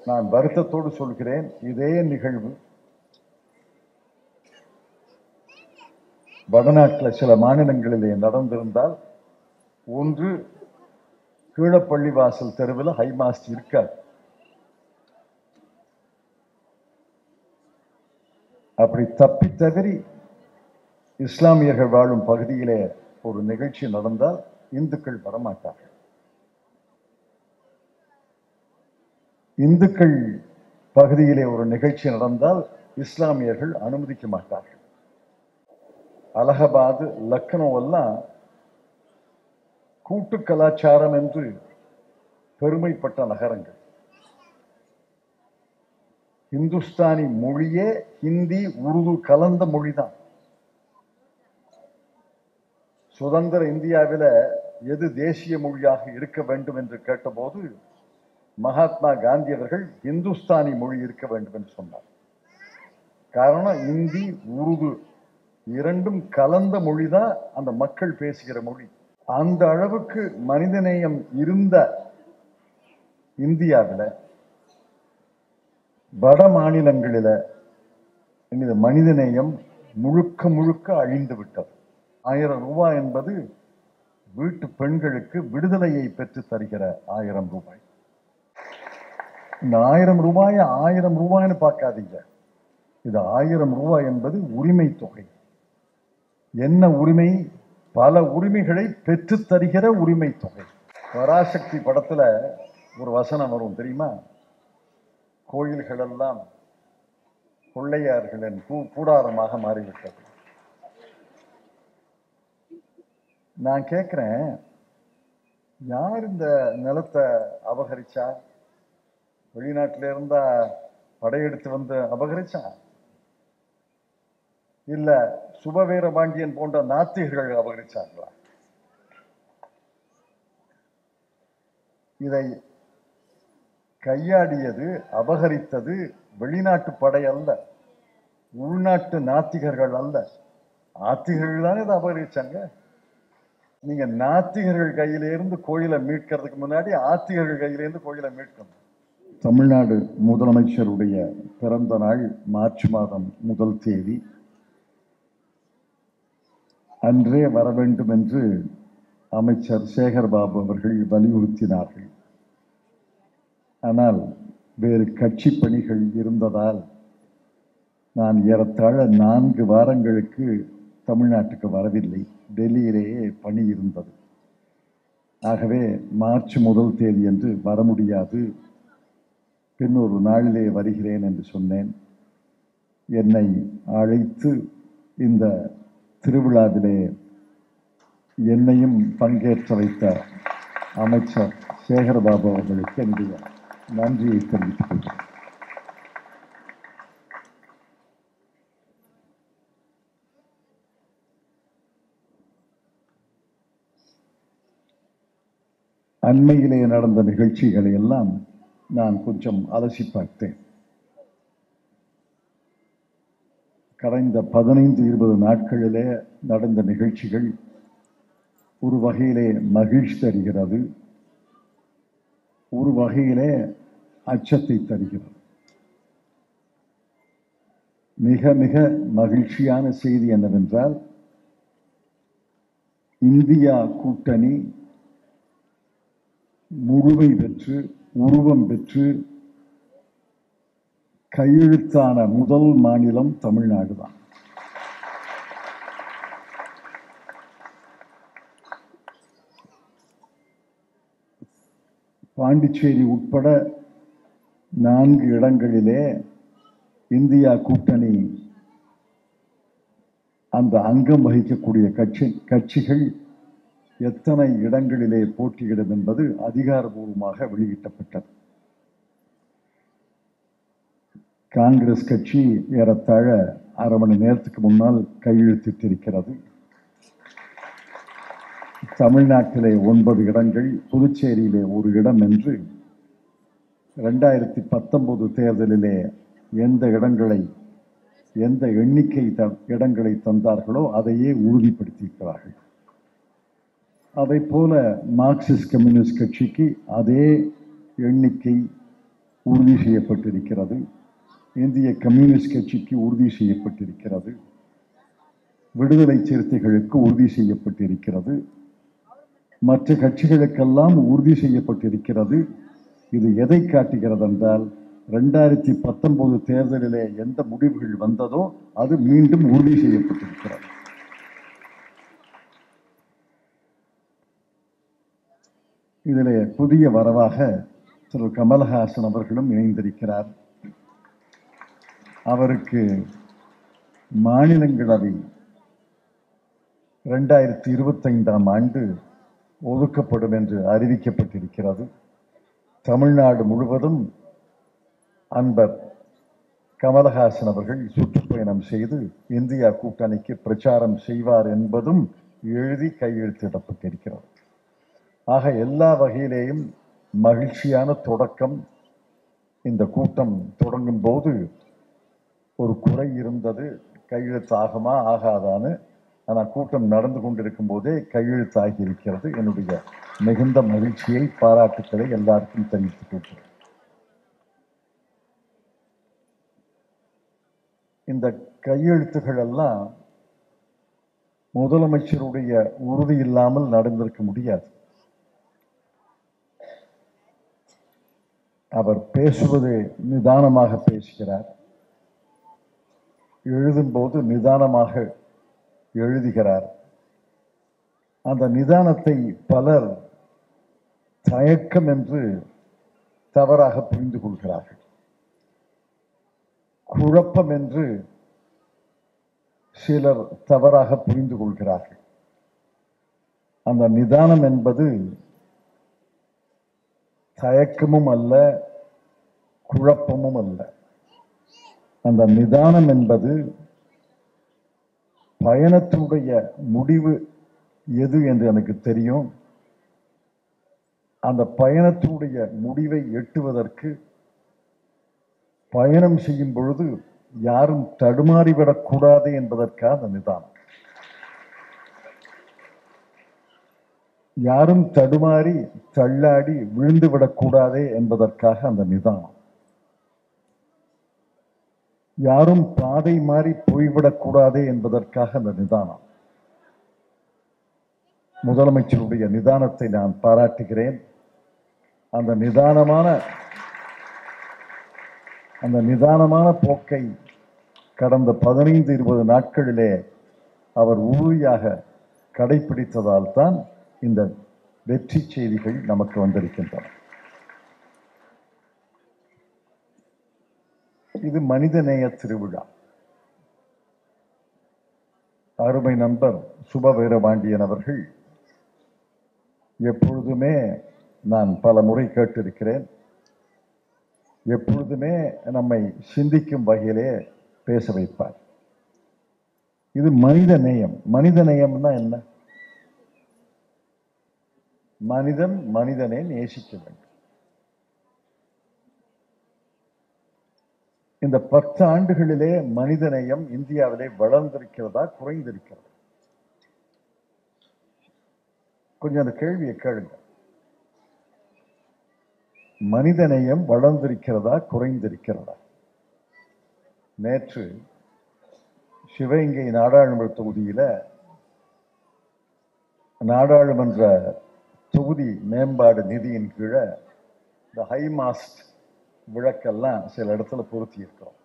நான் வருத்தத்தோடு சொல்கிறேன், இதே நிகழ்வு வடநாட்டில் சில மாநிலங்களிலே நடந்திருந்தால், ஒன்று கீழப்பள்ளி வாசல் தெருவில் ஹைமாஸ்ட் இருக்காது. அப்படி தப்பி தவறி இஸ்லாமியர்கள் வாழும் பகுதியிலே ஒரு நிகழ்ச்சி நடந்தால் இந்துக்கள் வரமாட்டார்கள். இந்துக்கள் பகுதியிலே ஒரு நிகழ்ச்சி நடந்தால் இஸ்லாமியர்கள் அனுமதிக்க மாட்டார்கள். அலகாபாத், லக்னோ எல்லாம் கூட்டு கலாச்சாரம் என்று பெருமைப்பட்ட நகரங்கள். இந்துஸ்தானி மொழியே ஹிந்தி, உருது கலந்த மொழிதான். சுதந்திர இந்தியாவில் எது தேசிய மொழியாக இருக்க வேண்டும் என்று கேட்டபோது மகாத்மா காந்தி அவர்கள் இந்துஸ்தானி மொழி இருக்க வேண்டும் என்று சொன்னார். காரணம், இந்தி, உருது இரண்டும் கலந்த மொழிதான் அந்த மக்கள் பேசுகிற மொழி. அந்த அளவுக்கு மனிதநேயம் இருந்த இந்தியாவில் வட மாநிலங்களில் இந்த மனிதநேயம் முழுக்க முழுக்க அழிந்து விட்டது. 1000 ரூபாய் என்பது வீட்டு பெண்களுக்கு விடுதலையை பெற்று தருகிற 1000 ரூபாய். இந்த 1000 ரூபாய் 1000 ரூபாய்னு பார்க்காதீங்க. இது 1000 ரூபாய் என்பது உரிமை தொகை. என்ன உரிமை? பல உரிமைகளை பெற்று தருகிற உரிமை தொகை. பராசக்தி படத்துல ஒரு வசனம் வரும் தெரியுமா? கோயில்கள் எல்லாம் கொள்ளையார்களின் கூடாரமாக மாறிவிட்டது. நான் கேட்கிறேன், யார் இந்த நிலத்தை அபகரிச்சா? வெளிநாட்டில இருந்தா படையெடுத்து வந்து அபகரிச்சா? இல்ல சுபவீர பாண்டியன் போன்ற நாத்திகர்கள் அபகரிச்சாங்களா? இதை கையாடியது, அபகரித்தது வெளிநாட்டு படை அல்ல, உள்நாட்டு நாத்திகர்கள் அல்ல. ஆத்திகர்கள் தானே இதை அபகரிச்சாங்க. நீங்க நாத்திகர்கள் கையிலிருந்து கோயிலை மீட்கிறதுக்கு முன்னாடி ஆத்திகர்கள் கையிலிருந்து கோயிலை மீட்கணும். தமிழ்நாடு முதலமைச்சருடைய பிறந்த நாள் மார்ச் மாதம் 1 தேதி. அன்றே வர வேண்டும் என்று அமைச்சர் சேகர்பாபு அவர்கள் வலியுறுத்தினார்கள். ஆனால் வேறு கட்சி பணிகள் இருந்ததால் நான் ஏறத்தாழ 4 வாரங்களுக்கு தமிழ்நாட்டுக்கு வரவில்லை. டெல்லியிலேயே பணி இருந்தது. ஆகவே மார்ச் 1 தேதி என்று வர முடியாது, பின்னொரு நாளிலே வருகிறேன் என்று சொன்னேன். என்னை அழைத்து இந்த திருவிழாவிலே என்னையும் பங்கேற்ற வைத்த அமைச்சர் சேகர்பாபு அவர்களுக்கு என்னுடைய நன்றியை தெரிவித்துக் கொள்கிறேன். அண்மையிலே நடந்த நிகழ்ச்சிகளை எல்லாம் நான் கொஞ்சம் அலசி பார்த்தேன். கடந்த 15-20 நாட்களிலே நடந்த நிகழ்ச்சிகள் ஒரு வகையிலே மகிழ்ச்சி தருகிறது, ஒரு வகையிலே அச்சத்தை தருகிறது. மிக மிக மகிழ்ச்சியான செய்தி என்னவென்றால், இந்தியா கூட்டணி முழுமை பெற்று, உருவம் பெற்று கையெழுத்தான முதல் மாநிலம் தமிழ்நாடு தான். பாண்டிச்சேரி உட்பட 4 இடங்களிலே இந்தியா கூட்டணி அந்த அங்கம் வகிக்கக்கூடிய கட்சிகள் எத்தனை இடங்களிலே போட்டியிடும் என்பது அதிகாரபூர்வமாக வெளியிட்டப்பட்டது. காங்கிரஸ் கட்சி ஏறத்தாழ அரை மணி நேரத்துக்கு முன்னால் கையெழுத்திட்டிருக்கிறது. தமிழ்நாட்டிலே 9 இடங்கள், புதுச்சேரியிலே 1 இடம் என்று 2019 தேர்தலிலே எந்த எண்ணிக்கை இடங்களை தந்தார்களோ அதையே உறுதிப்படுத்தியிருக்கிறார்கள். அதை போல மார்க்சிஸ்ட் கம்யூனிஸ்ட் கட்சிக்கு அதே எண்ணிக்கை உறுதி செய்யப்பட்டிருக்கிறது. இந்திய கம்யூனிஸ்ட் கட்சிக்கு உறுதி செய்யப்பட்டிருக்கிறது. விடுதலை சிறுத்தைகளுக்கு உறுதி செய்யப்பட்டிருக்கிறது. மற்ற கட்சிகளுக்கெல்லாம் உறுதி செய்யப்பட்டிருக்கிறது. இது எதை காட்டுகிறது என்றால் 2019 தேர்தலிலே எந்த முடிவுகள் வந்ததோ அது மீண்டும் உறுதி செய்யப்பட்டிருக்கிறது. இதிலே புதிய வரவாக திரு கமல்ஹாசன் அவர்களும் இணைந்திருக்கிறார். அவருக்கு மாநிலங்களவை 2025ஆம் ஆண்டு ஒதுக்கப்படும் என்று அறிவிக்கப்பட்டிருக்கிறது. தமிழ்நாடு முழுவதும் அன்பர் கமல்ஹாசன் அவர்கள் சுற்றுப்பயணம் செய்து இந்தியா கூட்டணிக்கு பிரச்சாரம் செய்வார் என்பதும் எழுதி கையெழுத்திடப்பட்டிருக்கிறது. ஆக எல்லா வகையிலேயும் மகிழ்ச்சியான தொடக்கம். இந்த கூட்டம் தொடங்கும் போது ஒரு குறை இருந்தது, கையெழுத்து ஆகுமா ஆகாதான்னு. ஆனால் கூட்டம் நடந்து கொண்டிருக்கும் போதே கையெழுத்தாகி இருக்கிறது. என்னுடைய மிகுந்த மகிழ்ச்சியை, பாராட்டுக்களை எல்லாருக்கும் தெரிவித்துக் கொள்கிறேன். இந்த கையெழுத்துகள் எல்லாம் முதலமைச்சருடைய உறுதி இல்லாமல் நடந்திருக்க முடியாது. அவர் பேசுவது நிதானமாக பேசுகிறார், எழுதும்போது நிதானமாக எழுதுகிறார். அந்த நிதானத்தை பலர் தயக்கம் என்று தவறாக புரிந்து கொள்கிறார்கள். குழப்பம் என்று சிலர் தவறாக புரிந்து கொள்கிறார்கள். அந்த நிதானம் என்பது தயக்கமும் அல்ல, குழப்பமும் அல்ல. அந்த நிதானம் என்பது பயணத்துடைய முடிவு எது என்று எனக்கு தெரியும். அந்த பயணத்துடைய முடிவை எட்டுவதற்கு பயணம் செய்யும் பொழுது யாரும் தடுமாறிவிடக் கூடாது என்பதற்காக அந்த நிதானம். யாரும் தடுமாறி தள்ளாடி விழுந்து விடக்கூடாதே என்பதற்காக அந்த நிதானம். யாரும் பாதை மாறி போய்விடக்கூடாதே என்பதற்காக அந்த நிதானம். முதலமைச்சருடைய நிதானத்தை நான் பாராட்டுகிறேன். அந்த நிதானமான போக்கை கடந்த 15-20 நாட்களிலே அவர் உறுதியாக கடைபிடித்ததால் தான் இந்த வெற்றி செய்திகள் நமக்கு வந்திருக்கின்றன. இது மனிதநேய திருவிழா. அருமை நண்பர் சுப வீரபாண்டியன் அவர்கள் எப்பொழுதுமே, நான் பல முறை கேட்டிருக்கிறேன், எப்பொழுதுமே நம்மை சிந்திக்கும் வகையிலே பேச வைப்பார். இது மனித நேயம். மனித நேயம்னா என்ன? மனிதன் மனிதனை நேசிக்க வேண்டும். இந்த 10 ஆண்டுகளிலே மனிதநேயம் இந்தியாவிலே வளர்ந்திருக்கிறதா, குறைந்திருக்கிறதா? கொஞ்சம் அந்த கேள்வியை கேளுங்க. மனிதநேயம் வளர்ந்திருக்கிறதா, குறைந்திருக்கிறதா? நேற்று சிவகங்கை நாடாளுமன்ற தொகுதியில நாடாளுமன்ற தொகுதி மேம்பாடு நிதியின் கீழே இந்த ஹை மாஸ்ட் விளக்கெல்லாம் சில இடத்துல பொருத்தி இருக்கிறோம்.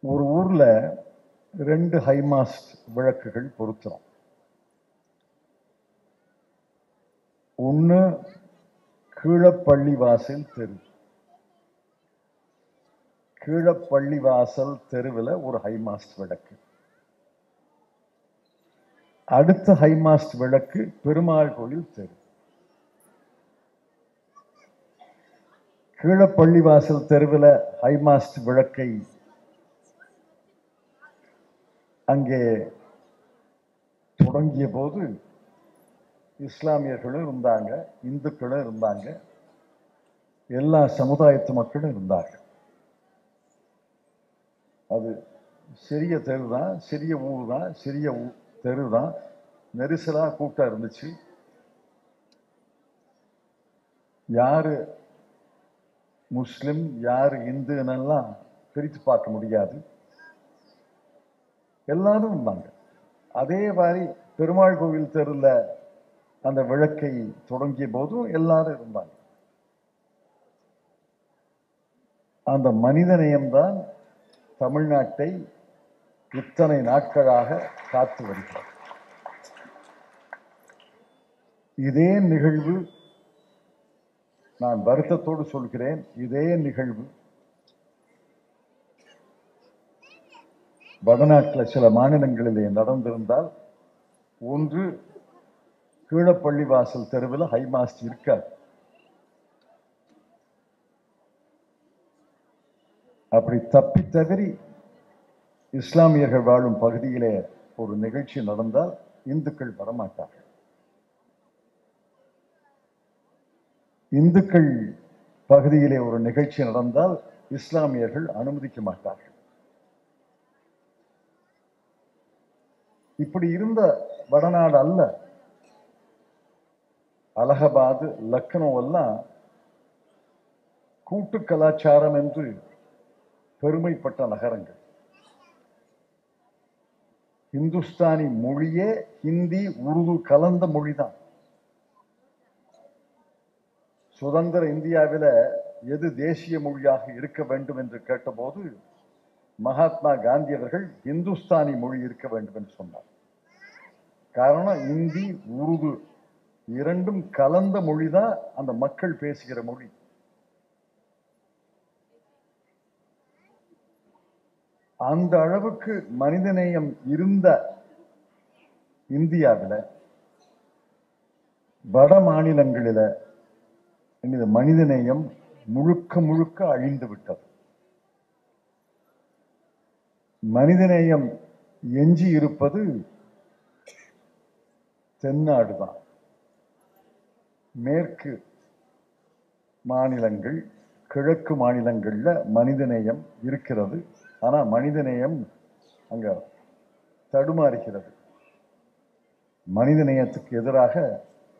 ஒரு ஊர்ல 2 ஹை மாஸ்ட் விளக்குகள் பொருத்துறோம். ஒண்ணு கீழப்பள்ளிவாசல் தெரு. கீழப்பள்ளிவாசல் தெருவில் ஒரு ஹை மாஸ்ட் விளக்கு. அடுத்த ஹை மாஸ்ட் விளக்கு பெருமாள் கோயில் தெரு. கீழப்பள்ளிவாசல் தெருவில் ஹை மாஸ்ட் விளக்கை அங்கே தொடங்கிய போது இஸ்லாமியர்களும் இருந்தாங்க, இந்துக்களும் இருந்தாங்க, எல்லா சமுதாயத்து மக்களும் இருந்தாங்க. அது சிறிய தெரு தான், சிறிய ஊர் தான், சிறிய தெரு தான். நெரிசலா கூட்டம் இருந்துச்சு. யாரு முஸ்லிம் யாரு இந்துன்னெல்லாம் பிரித்து பார்க்க முடியாது. எல்லாரும் இருந்தாங்க. அதே மாதிரி பெருமாள் கோவில் தெருல அந்த விளக்கை தொடங்கிய போதும் எல்லாரும் இருந்தாங்க. அந்த மனிதநேயம்தான் தமிழ்நாட்டை இத்தனை நாட்களாக காத்து வருகிறது. இதே நிகழ்வு, நான் வருத்தத்தோடு சொல்கிறேன், இதே நிகழ்வு வடநாட்டில் சில மாநிலங்களிலே நடந்திருந்தால், ஒன்று கீழப்பள்ளிவாசல் தெருவில் ஹைமாஸ்ட் இருக்காது. அப்படி தப்பி தவறி இஸ்லாமியர்கள் வாழும் பகுதியிலே ஒரு நிகழ்ச்சி நடந்தால் இந்துக்கள் வரமாட்டார்கள். இந்துக்கள் பகுதியிலே ஒரு நிகழ்ச்சி நடந்தால் இஸ்லாமியர்கள் அனுமதிக்க மாட்டார்கள். இப்படி இருந்த வடநாடு அல்ல. அலகாபாத், லக்னோ எல்லாம் கூட்டு கலாச்சாரம் என்று பெருமைப்பட்ட நகரங்கள். இந்துஸ்தானி மொழியே ஹிந்தி உருது கலந்த மொழிதான். சுதந்திர இந்தியாவில் எது தேசிய மொழியாக இருக்க வேண்டும் என்று கேட்டபோது மகாத்மா காந்தி அவர்கள் இந்துஸ்தானி மொழி இருக்க வேண்டும் என்று சொன்னார். காரணம், இந்தி உருது இரண்டும் கலந்த மொழிதான் அந்த மக்கள் பேசுகிற மொழி. அந்த அளவுக்கு மனிதநேயம் இருந்த இந்தியாவில் வட மாநிலங்களில் இந்த மனிதநேயம் முழுக்க முழுக்க அழிந்து விட்டது. மனிதநேயம் எஞ்சி இருப்பது தென்னாடு தான். மேற்கு மாநிலங்கள், கிழக்கு மாநிலங்கள்ல மனிதநேயம் இருக்கிறது. ஆனா மனிதநேயம் அங்க தடுமாறுகிறது. மனிதநேயத்துக்கு எதிராக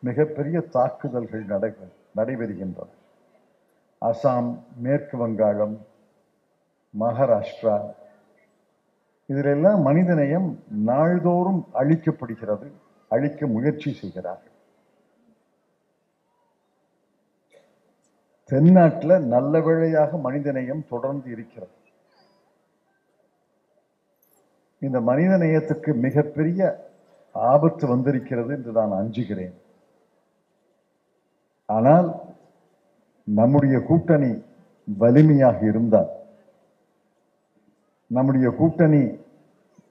மிகப்பெரிய தாக்குதல்கள் நடைபெறுகின்றன. அசாம், மேற்கு வங்காளம், மகாராஷ்டிரா, இதிலெல்லாம் மனிதநேயம் நாள்தோறும் அழிக்கப்படுகிறது, அழிக்க முயற்சி செய்கிறார்கள். தென்னாட்டில் நல்ல வேளையாக மனிதநேயம் தொடர்ந்து இருக்கிறது. இந்த மனிதநேயத்துக்கு மிகப்பெரிய ஆபத்து வந்திருக்கிறது என்று நான் அஞ்சுகிறேன். ஆனால் நம்முடைய கூட்டணி வலிமையாக இருந்தால், நம்முடைய கூட்டணி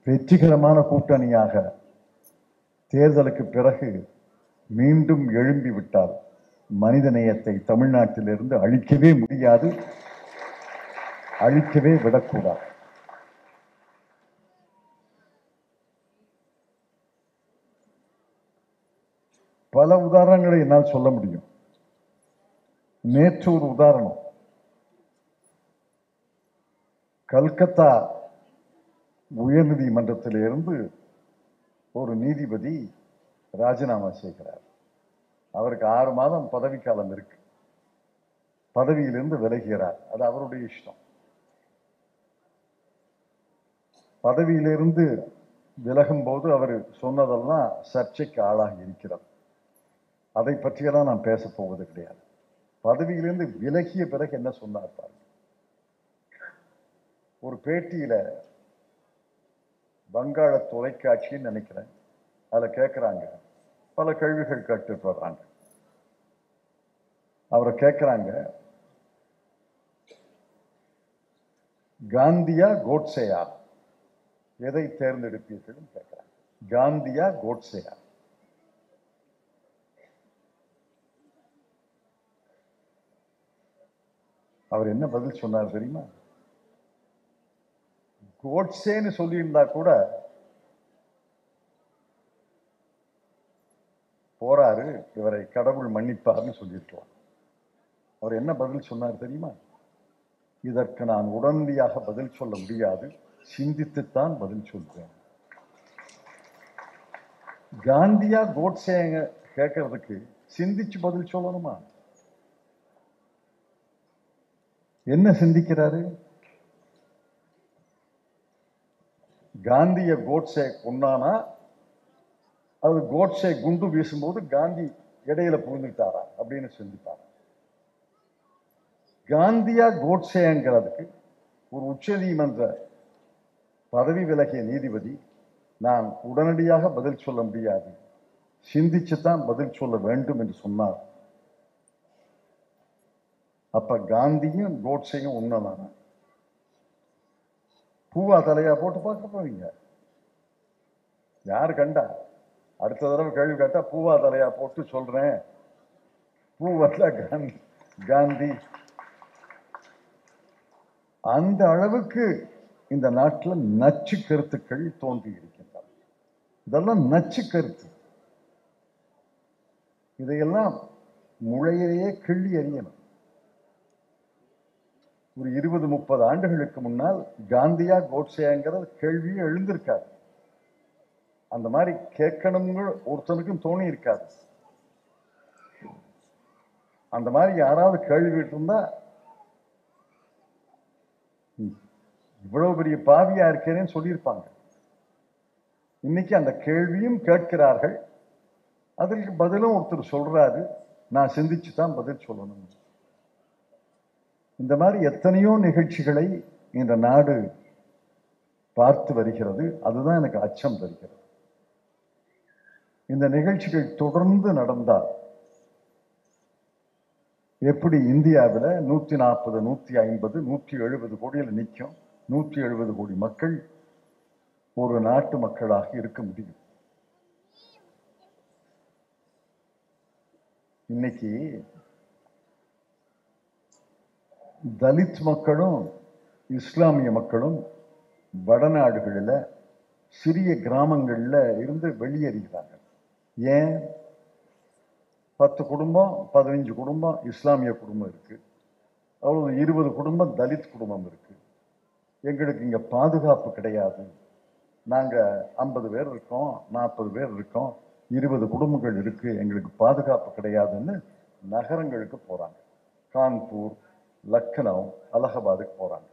வெற்றிகரமான கூட்டணியாக தேர்தலுக்கு பிறகு மீண்டும் எழும்பிவிட்டால் மனிதநேயத்தை தமிழ்நாட்டிலிருந்து அழிக்கவே முடியாது, அழிக்கவே விடக்கூடாது. பல உதாரணங்களை என்னால் சொல்ல முடியும். நேற்று ஒரு உதாரணம், கல்கத்தா உயர்நீதிமன்றத்திலிருந்து ஒரு நீதிபதி ராஜினாமா செய்கிறார். அவருக்கு 6 மாதம் பதவிக்காலம் இருக்கு. பதவியிலிருந்து விலகிறார். அது அவருடைய இஷ்டம். பதவியிலிருந்து விலகும் போது அவர் சொன்னதெல்லாம் சர்ச்சைக்கு ஆளாகி இருக்கிறது. அதை பற்றியெல்லாம் நான் பேச போவது கிடையாது. பதவியிலிருந்து விலகிய பிறகு என்ன சொன்னார் பாருங்க. ஒரு பேட்டியில வங்காள தொலைக்காட்சின்னு நினைக்கிறேன், அதுல கேட்கிறாங்க, பல கேள்விகள் கேட்டுட்டு வர்றாங்க. அவரை கேட்கிறாங்க, காந்தியா கோட்சேயா எதை தேர்ந்தெடுப்பீர்கள் கேட்கிறாங்க. காந்தியா கோட்சேயா? அவர் என்ன பதில் சொன்னார் தெரியுமா? கோட்சேன்னு சொல்லியிருந்தா கூட போறாரு, இவரை கடவுள் மன்னிப்பார்னு சொல்லியிருக்கலாம். அவர் என்ன பதில் சொன்னார் தெரியுமா? இதற்கு நான் உடனடியாக பதில் சொல்ல முடியாது, சிந்தித்துத்தான் பதில் சொல்வேன். காந்தியா கோட்சே கேட்கறதுக்கு சிந்திச்சு பதில் சொல்லணுமா? என்ன சிந்திக்கிறாரு? காந்திய கோட்ஸே கொண்டானா அது கோட்ஸே குண்டு வீசும்போது காந்தி இடையில புகுந்துட்டாரா அப்படின்னு சிந்திப்பார். காந்தியா கோட்ஸேங்கிறதுக்கு ஒரு உச்ச நீதிமன்ற பதவி விலகிய நீதிபதி நான் உடனடியாக பதில் சொல்ல முடியாது, சிந்திச்சுதான் பதில் சொல்ல வேண்டும் என்று சொன்னார். அப்ப காந்தியும் கோட்ஸையும் ஒண்ணுதானா? பூவா தலையா போட்டு பார்க்க போறீங்க? யாரு கண்டா? அடுத்த தடவை கேள்வி கேட்டா பூவா தலையா போட்டு சொல்றேன், பூவா காந்தி. அந்த அளவுக்கு இந்த நாட்டில் நச்சு கருத்துக்கள் தோன்றி இருக்கின்றன. இதெல்லாம் நச்சு கருத்து. இதையெல்லாம் முளையிலேயே கிள்ளி எறியணும். ஒரு 20-30 ஆண்டுகளுக்கு முன்னால் காந்தியா கோட்ஸேங்கிறது கேள்வியே எழுந்திருக்காது. அந்த மாதிரி கேட்கணும்னு ஒருத்தனுக்கும் தோணி இருக்காது. அந்த மாதிரி யாராவது கேள்வி இருந்தா இவ்வளவு பெரிய பாவியா இருக்கேன்னு சொல்லியிருப்பாங்க. இன்னைக்கு அந்த கேள்வியும் கேட்கிறார்கள், அதற்கு பதிலும் ஒருத்தர் சொல்றாரு, நான் சிந்திச்சு தான் பதில் சொல்லணும். இந்த மாதிரி எத்தனையோ நிகழ்ச்சிகளை இந்த நாடு பார்த்து வருகிறது. அதுதான் எனக்கு அச்சம் தருகிறது. இந்த நிகழ்ச்சிகள் தொடர்ந்து நடந்தால் எப்படி இந்தியாவில் 140, 150, 170 கோடியில் நிற்கும் 170 கோடி மக்கள் ஒரு நாட்டு மக்களாக இருக்க முடியும்? இன்னைக்கு தலித் மக்களும் இஸ்லாமிய மக்களும் வடநாடுகளில் சிறிய கிராமங்களில் இருந்து வெளியேறுகிறாங்க. ஏன்? 10 குடும்பம் 15 குடும்பம் இஸ்லாமிய குடும்பம் இருக்கு, அவ்வளவு 20 குடும்பம் தலித் குடும்பம் இருக்கு. எங்களுக்கு இங்க பாதுகாப்பு கிடையாது, நாங்க 50 பேர் இருக்கோம், 40 பேர் இருக்கோம், 20 குடும்பங்கள் இருக்கு, எங்களுக்கு பாதுகாப்பு கிடையாதுன்னு நகரங்களுக்கு போறாங்க. கான்பூர், லக்னோ, அலகாபாத்துக்கு போறாங்க.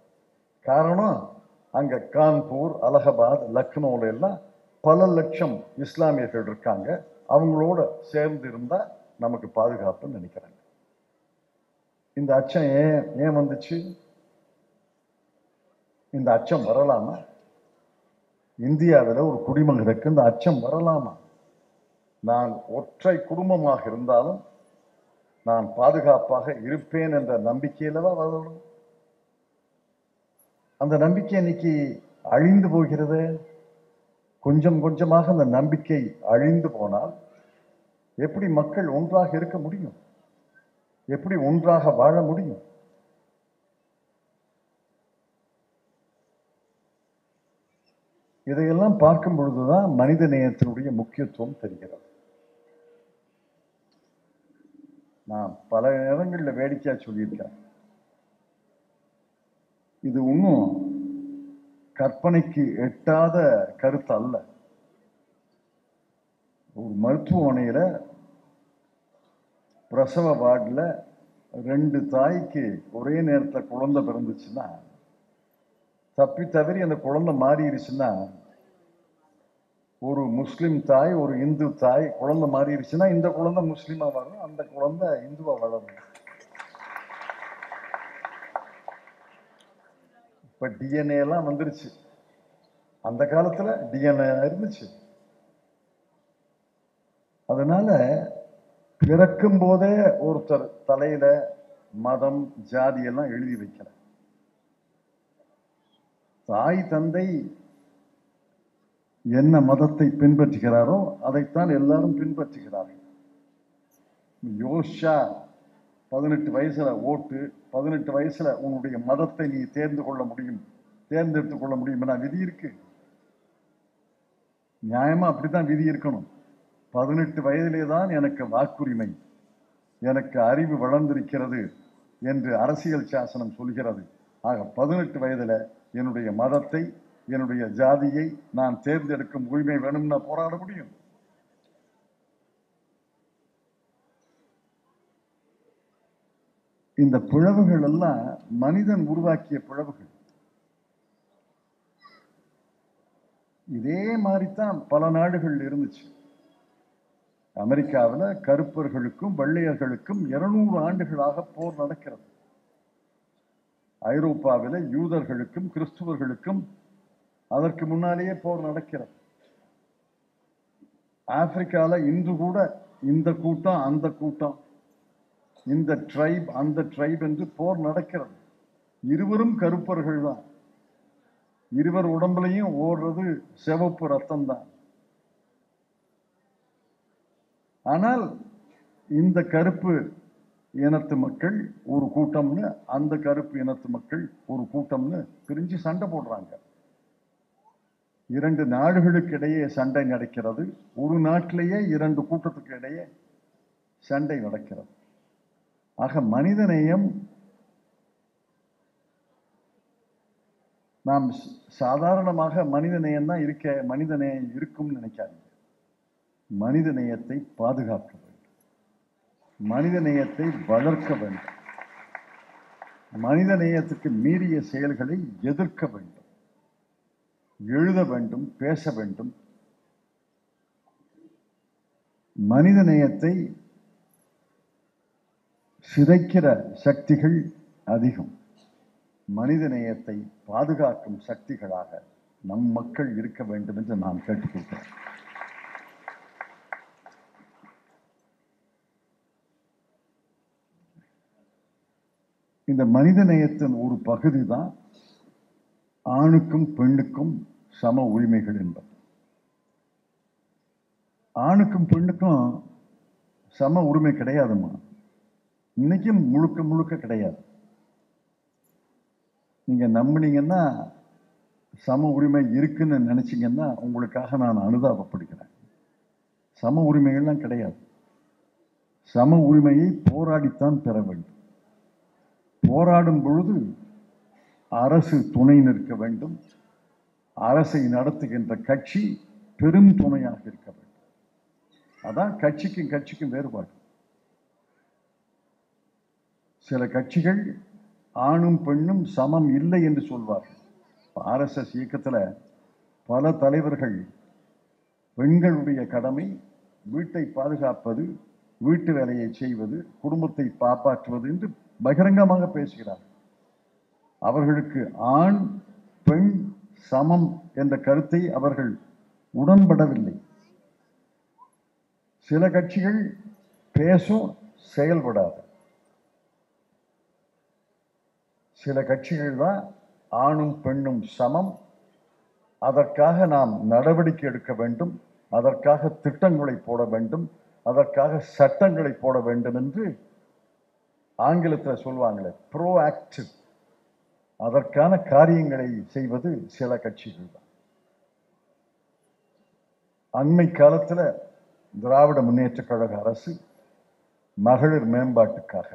காரணம், அங்க கான்பூர், அலகாபாத், லக்னோல எல்லாம் பல லட்சம் இஸ்லாமியர்கள் இருக்காங்க, அவங்களோட சேர்ந்து இருந்தா நமக்கு பாதுகாப்புன்னு நினைக்கிறாங்க. இந்த அச்சம் ஏன் வந்துச்சு? இந்த அச்சம் வரலாமா? இந்தியாவில் ஒரு குடிமகனுக்கு இந்த அச்சம் வரலாமா? நான் ஒற்றை குடும்பமாக இருந்தாலும் நான் பாதுகாப்பாக இருப்பேன் என்ற நம்பிக்கையிலவா வரணும்? அந்த நம்பிக்கை இன்னைக்கு அழிந்து போகிறது. கொஞ்சம் கொஞ்சமாக அந்த நம்பிக்கை அழிந்து போனால் எப்படி மக்கள் ஒன்றாக இருக்க முடியும்? எப்படி ஒன்றாக வாழ முடியும்? இதையெல்லாம் பார்க்கும் பொழுதுதான் மனித நேயத்தினுடைய முக்கியத்துவம் தெரிகிறது. நான் பல நேரங்களில் வேடிக்கையா சொல்லியிருக்கேன், இது இன்னும் கற்பனைக்கு எட்டாத கருத்து அல்ல. ஒரு மருத்துவமனையில பிரசவ வார்டில் 2 தாய்க்கு ஒரே நேரத்தில் குழந்தை பிறந்துச்சுன்னா, தப்பி தவறி அந்த குழந்தை மாறிடுச்சுன்னா, ஒரு முஸ்லிம் தாய் ஒரு இந்து தாய் குழந்தை மாறிடுச்சுன்னா இந்த குழந்தை முஸ்லிமா வரும், அந்த குழந்தை இந்துவா வளரும். இப்ப டிஎன்ஏ எல்லாம் வந்துருச்சு, அந்த காலத்துல டிஎன்ஏ இருந்துச்சு. அதனால பிறக்கும் போதே ஒருத்தர் தலையில மதம் ஜாதி எல்லாம் எழுதி வைக்கல. தாய் தந்தை என்ன மதத்தை பின்பற்றுகிறாரோ அதைத்தான் எல்லாரும் பின்பற்றுகிறார்கள். யோசிச்சா 18 வயசுல ஓட்டு, 18 வயசுல உன்னுடைய மதத்தை நீ தேர்ந்தெடுத்துக் கொள்ள முடியும். விதி இருக்கு, நியாயமா அப்படித்தான் விதி இருக்கணும். 18 வயதிலே தான் எனக்கு வாக்குரிமை, எனக்கு அறிவு வளர்ந்திருக்கிறது என்று அரசியல் சாசனம் சொல்கிறது. ஆக 18 வயதுல என்னுடைய மதத்தை, என்னுடைய ஜாதியை நான் தேர்ந்தெடுக்கும் உரிமை வேணும்னா போராட முடியும். இந்த பிளவுகள் எல்லாம் மனிதன் உருவாக்கிய பிளவுகள். இதே மாதிரிதான் பல நாடுகள் இருந்துச்சு. அமெரிக்காவில் கருப்பர்களுக்கும் வெள்ளையர்களுக்கும் 200 ஆண்டுகளாக போர் நடக்கிறது. ஐரோப்பாவில் யூதர்களுக்கும் கிறிஸ்துவர்களுக்கும் அதற்கு முன்னாலேயே போர் நடக்கிறது. ஆப்பிரிக்காவில் இன்று கூட இந்த கூட்டம் அந்த கூட்டம், இந்த ட்ரைப் அந்த ட்ரைப் என்று போர் நடக்கிறது. இருவரும் கருப்பர்கள் தான். இருவர் உடம்புலையும் ஓடுறது சிவப்பு ரத்தம் தான். ஆனால் இந்த கருப்பு இனத்து மக்கள் ஒரு கூட்டம்னு, அந்த கருப்பு இனத்து மக்கள் ஒரு கூட்டம்னு பிரிஞ்சு சண்டை போடுறாங்க. 2 நாடுகளுக்கு இடையே சண்டை நடக்கிறது. ஒரு நாட்டிலேயே 2 கூட்டத்துக்கு இடையே சண்டை நடக்கிறது. ஆக மனிதநேயம் நாம் சாதாரணமாக மனிதநேயம் தான் இருக்க, மனிதநேயம் இருக்கும்னு நினைக்காதீங்க. மனிதநேயத்தை பாதுகாக்க வேண்டும், மனிதநேயத்தை வளர்க்க வேண்டும், மனிதநேயத்துக்கு மீறிய செயல்களை எதிர்க்க வேண்டும், எழுத வேண்டும், பேச வேண்டும். மனிதநேயத்தை சிதைக்கிற சக்திகள் அதிகம். மனிதநேயத்தை பாதுகாக்கும் சக்திகளாக நம் மக்கள் இருக்க வேண்டும் என்று நான் கேட்டுக்கொள்கிறேன். இந்த மனிதநேயத்தின் ஒரு பகுதி தான் ஆணுக்கும் பெண்ணுக்கும் சம உரிமைகள் என்பது. ஆணுக்கும் பெண்ணுக்கும் சம உரிமை கிடையாதுமா. இன்னைக்கும் முழுக்க முழுக்க கிடையாது. நீங்க நம்பினீங்கன்னா, சம உரிமை இருக்குன்னு நினைச்சீங்கன்னா உங்களுக்காக நான் அனுதாபப்படுகிறேன். சம உரிமைகள்லாம் கிடையாது. சம உரிமையை போராடித்தான் பெற வேண்டும். போராடும் பொழுது அரசு துணை நிற்க வேண்டும். அரசை நடத்துகின்ற கட்சி பெரும் துணையாக இருக்க வேண்டும். அதான் கட்சிக்கும் வேறுபாடு. சில கட்சிகள் ஆணும் பெண்ணும் சமம் இல்லை என்று சொல்வார்கள். RSS இயக்கத்தில் பல தலைவர்கள் பெண்களுடைய கடமை வீட்டை பாதுகாப்பது, வீட்டு வேலையை செய்வது, குடும்பத்தை காப்பாற்றுவது என்று பகிரங்கமாக பேசுகிறார். அவர்களுக்கு ஆண் பெண் சமம் என்ற கருத்தை அவர்கள் உடன்படவில்லை. சில கட்சிகள் பேசும், செயல்படாது. சில கட்சிகள் தான் ஆணும் பெண்ணும் சமம், அதற்காக நாம் நடவடிக்கை எடுக்க வேண்டும், அதற்காக திட்டங்களை போட வேண்டும், அதற்காக சட்டங்களை போட வேண்டும் என்று ஆங்கிலத்தில் சொல்வாங்களே, ப்ரோஆக்டிவ், அதற்கான காரியங்களை செய்வது சில கட்சிகள் தான். அண்மை காலத்தில் திராவிட முன்னேற்ற கழக அரசு மகளிர் மேம்பாட்டுக்காக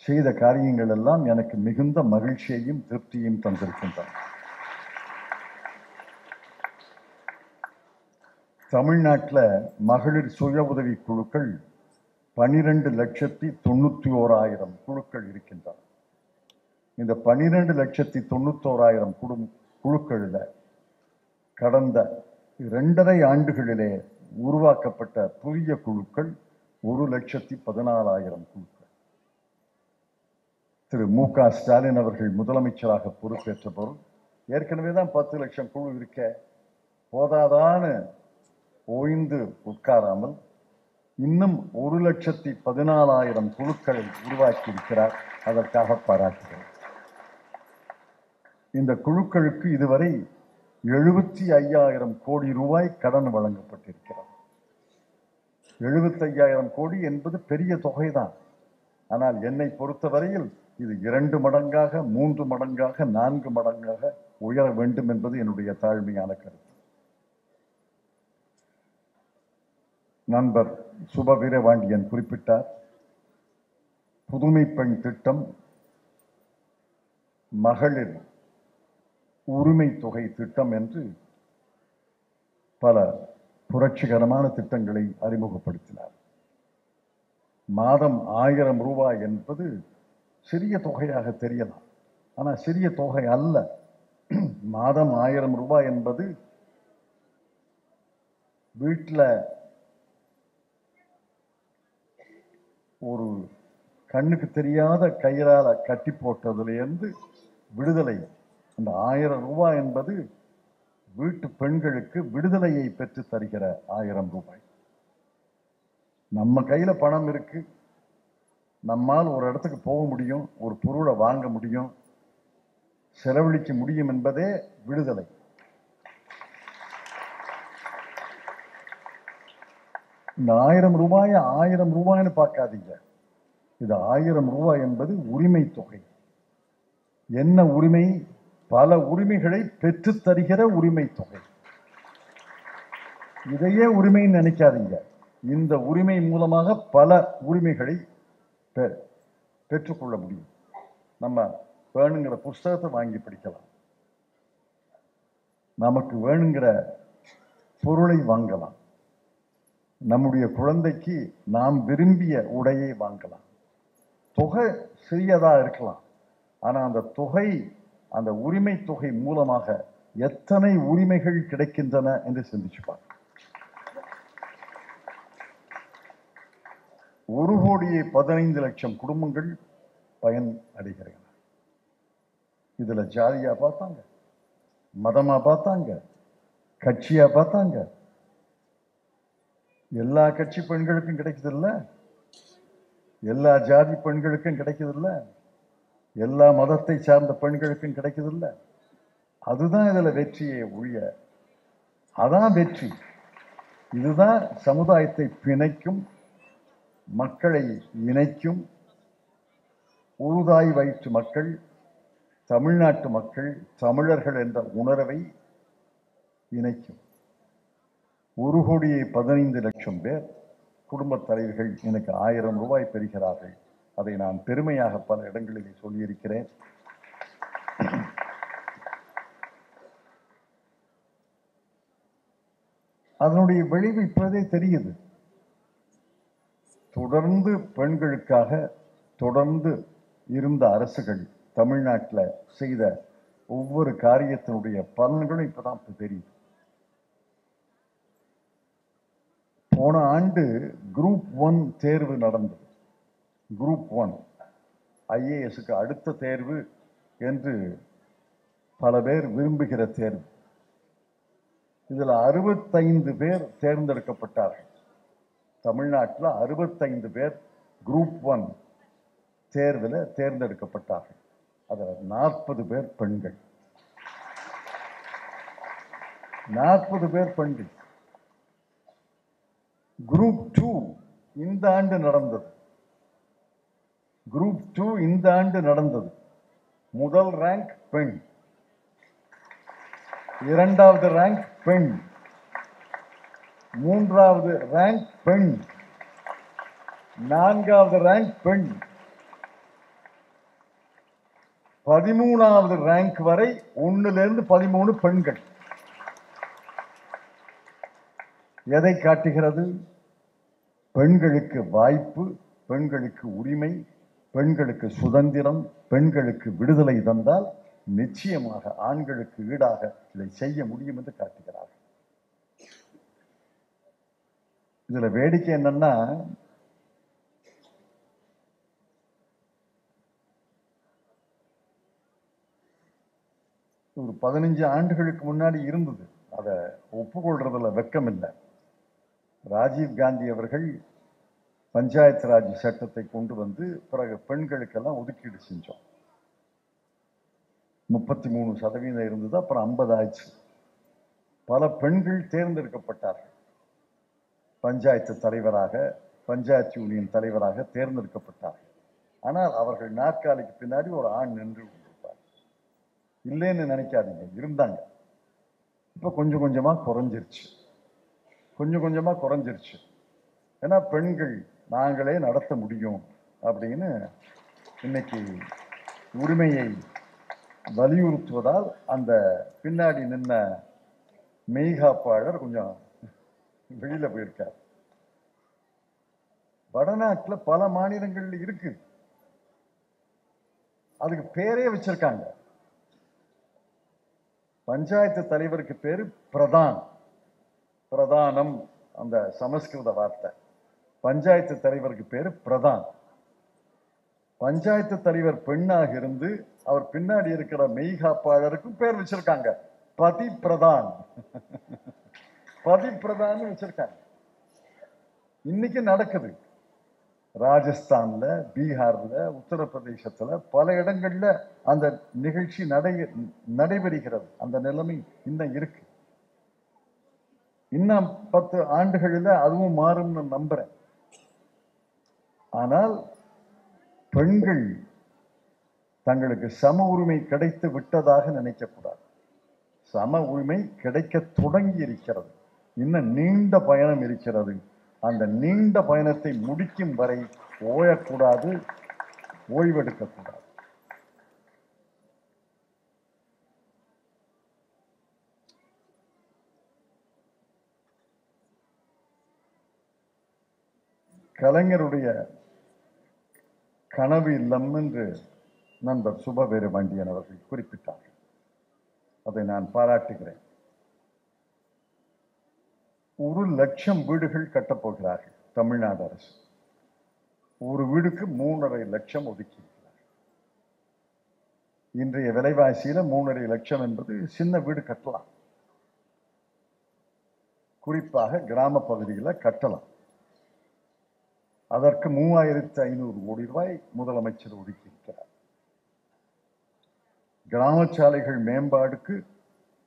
செய்த காரியங்கள் எல்லாம் எனக்கு மிகுந்த மகிழ்ச்சியையும் திருப்தியையும் தந்திருக்கின்றன. தமிழ்நாட்டில் மகளிர் சுய உதவி குழுக்கள் 12,91,000 குழுக்கள் இருக்கின்றன. இந்த 12,91,000 குழுக்களில் கடந்த 2.5 ஆண்டுகளிலே உருவாக்கப்பட்ட புதிய குழுக்கள் 1,14,000 குழுக்கள். திரு மு.க. ஸ்டாலின் அவர்கள் முதலமைச்சராக பொறுப்பேற்ற பொருள் ஏற்கனவே தான் 10 லட்சம் குழு இருக்க, போதாதான்னு ஓய்ந்து உட்காராமல் இன்னும் 1,14,000 குழுக்களை உருவாக்கி இருக்கிறார். அதற்காக பாராட்டுகிறேன். இந்த குழுக்களுக்கு இதுவரை 75,000 கோடி ரூபாய் கடன் வழங்கப்பட்டிருக்கிறது. 75,000 கோடி என்பது பெரிய தொகைதான். ஆனால் என்னை பொறுத்தவரையில் இது 2 மடங்காக, 3 மடங்காக, 4 மடங்காக உயர வேண்டும் என்பது என்னுடைய தாழ்மையான கருத்து. நண்பர் சுப வீரபாண்டியன் குறிப்பிட்டார், புதுமை பெண் திட்டம், மகளிர் உரிமை தொகை திட்டம் என்று பல புரட்சிகரமான திட்டங்களை அறிமுகப்படுத்தினார். மாதம் 1000 ரூபாய் என்பது சிறிய தொகையாக தெரியலாம். ஆனால் சிறிய தொகை அல்ல. மாதம் 1000 ரூபாய் என்பது வீட்டில் ஒரு கண்ணுக்கு தெரியாத கயிறால கட்டி போட்டதுலேருந்து விடுதலை. அந்த 1000 ரூபாய் என்பது வீட்டு பெண்களுக்கு விடுதலையை பெற்று தருகிற 1000 ரூபாய். நம்ம கையில பணம் இருக்கு, நம்மால் ஒரு இடத்துக்கு போக முடியும், ஒரு பொருளை வாங்க முடியும், செலவழிக்க முடியும் என்பதே விடுதலை. இந்த 1000 ரூபாயை 1000 ரூபாய்னு பார்க்காதீங்க. இது 1000 ரூபாய் என்பது உரிமை தொகை. என்ன உரிமை? பல உரிமைகளை பெற்று தருகிற உரிமை தொகை. இதையே உரிமைன்னு நினைக்காதீங்க. இந்த உரிமை மூலமாக பல உரிமைகளை பெற்றுக்கொள்ள முடியும். நம்ம வேணுங்கிற புஸ்தகத்தை வாங்கி படிக்கலாம், நமக்கு வேணுங்கிற பொருளை வாங்கலாம், நம்முடைய குழந்தைக்கு நாம் விரும்பிய உடையை வாங்கலாம். தொகை சிறியதா இருக்கலாம், ஆனா அந்த தொகை, அந்த உரிமை தொகை மூலமாக எத்தனை உரிமைகள் கிடைக்கின்றன என்று சிந்திச்சுப்பார். 1,15,00,000 குடும்பங்கள் பயன் அடைகிறாங்க. இதுல ஜாதியா பார்த்தாங்க, மதமா பார்த்தாங்க, கட்சியா பார்த்தாங்க. எல்லா கட்சி பெண்களுக்கும் கிடைக்குது இல்ல, எல்லா ஜாதி பெண்களுக்கும் கிடைக்குது இல்ல, எல்லா மதத்தை சார்ந்த பெண்களுக்கும் கிடைக்குது இல்ல. அதுதான் இதுல வெற்றியை ஒழிய, அதான் வெற்றி. இதுதான் சமுதாயத்தை பிணைக்கும், மக்களை இணைக்கும். உருதாய் வயிற்று மக்கள், தமிழ்நாட்டு மக்கள், தமிழர்கள் என்ற உணர்வை இணைக்கும். 1,15,00,000 பேர் குடும்பத் தலைவர்கள் எனக்கு 1000 ரூபாய் பெறுகிறார்கள். அதை நான் பெருமையாக பல இடங்களிலே சொல்லியிருக்கிறேன். அதனுடைய விளைவு இப்போதே தெரியுது. தொடர்ந்து பெண்களுக்காக தொடர்ந்து இருந்த அரசுகள் தமிழ்நாட்டில் செய்த ஒவ்வொரு காரியத்தினுடைய பலன்களும் இப்பதான் தெரியுது. போன ஆண்டு குரூப் 1 தேர்வு நடந்தது. குரூப் 1 IASக்கு அடுத்த தேர்வு என்று பல பேர் விரும்புகிற தேர்வு. இதுல 65 பேர் தேர்ந்தெடுக்கப்பட்டார்கள். தமிழ்நாட்டில் 65 பேர் குரூப் 1 தேர்வில் தேர்ந்தெடுக்கப்பட்டார்கள். அதில் 40 பேர் பெண்கள். 40 பேர் பெண்கள். குரூப் 2 இந்த ஆண்டு நடந்தது. குரூப் 2 இந்த ஆண்டு நடந்தது. முதல் ரேங்க் பெண், இரண்டாவது ரேங்க் பெண், மூன்றாவது ரேங்க் பெண், நான்காவது ரேங்க் பெண், 13வது ரேங்க் வரை 1லிருந்து 13 பெண்கள். எதை காட்டுகிறது? பெண்களுக்கு வாய்ப்பு, பெண்களுக்கு உரிமை, பெண்களுக்கு சுதந்திரம், பெண்களுக்கு விடுதலை தந்தால் நிச்சயமாக ஆண்களுக்கு ஈடாக இதை செய்ய முடியும் என்று காட்டுகிறார்கள். இதுல வேடிக்கை என்னன்னா, ஒரு 15 ஆண்டுகளுக்கு முன்னாடி இருந்தது. அதை ஒப்புக்கொள்றதுல வெக்கம் இல்லை. ராஜீவ் காந்தி அவர்கள் பஞ்சாயத்து ராஜ் சட்டத்தை கொண்டு வந்து பிறகு பெண்களுக்கெல்லாம் ஒதுக்கீடு செஞ்சோம். 33% இருந்தது, அப்புறம் 50 ஆச்சு. பல பெண்கள் தேர்ந்தெடுக்கப்பட்டார்கள். பஞ்சாயத்து தலைவராக, பஞ்சாயத்து யூனியன் தலைவராக தேர்ந்தெடுக்கப்பட்டார்கள். ஆனால் அவர்கள் நாற்காலிக்கு பின்னாடி ஒரு ஆண் நின்று கொண்டிருப்பார். இல்லைன்னு நினைக்காதீங்க, இருந்தாங்க. இப்ப கொஞ்சம் கொஞ்சமா குறைஞ்சிருச்சு, கொஞ்சம் கொஞ்சமா குறைஞ்சிருச்சு. ஏன்னா பெண்கள் நாங்களே நடத்த முடியும் அப்படின்னு இன்னைக்கு உரிமையை வலியுறுத்துவதால் அந்த பின்னாடி நின்ன மெய்காப்பாளர் கொஞ்சம் வெளியில போயிருக்கார். வடநாட்டுல பல மாநிலங்கள்ல இருக்கு. அதுக்கு பேரே வச்சிருக்காங்க. பஞ்சாயத்து தலைவருக்கு பேரு பிரதான். பிரதானம் அந்த சமஸ்கிருத வார்த்தை. பஞ்சாயத்து தலைவருக்கு பேரு பிரதான். பஞ்சாயத்து தலைவர் பெண்ணாக இருந்து அவர் பின்னாடி இருக்கிற மெய்காப்பாளருக்கும் பேர் வச்சிருக்காங்க, பதி பிரதான். பதி பிரதான் வச்சிருக்காங்க. இன்னைக்கு நடக்குது. ராஜஸ்தான்ல, பீகார்ல, உத்தரப்பிரதேசத்துல பல இடங்கள்ல அந்த நிகழ்ச்சி நடைபெறுகிறது. அந்த நிலைமை இன்னும் இருக்கு. இன்னும் 10 ஆண்டுகளில் அதுவும் மாறும்னு நம்புறேன். ஆனால் பெண்கள் தங்களுக்கு சம உரிமை கிடைத்து விட்டதாக நினைக்கக்கூடாது. சம உரிமை கிடைக்க தொடங்கி இருக்கிறது. இன்னும் நீண்ட பயணம் இருக்கிறது. அந்த நீண்ட பயணத்தை முடிக்கும் வரை ஓயக்கூடாது, ஓய்வெடுக்கக்கூடாது. கலைஞருடைய கனவு இல்லம் என்று நண்பர் சுபவீரபாண்டியன் அவர்கள் குறிப்பிட்டார்கள். அதை நான் பாராட்டுகிறேன். 1,00,000 வீடுகள் கட்டப்போகிறார்கள் தமிழ்நாடு அரசு. ஒரு வீடுக்கு 3,50,000 லட்சம் ஒதுக்கியிருக்கிறார். இன்றைய விலைவாசியில 3,50,000 லட்சம் என்பது சின்ன வீடு கட்டலாம். குறிப்பாக கிராம பகுதியில் கட்டலாம். அதற்கு 3,500 கோடி ரூபாய் முதலமைச்சர் ஒதுக்கியிருக்கிறார். கிராமச்சாலைகள் மேம்பாடுக்கு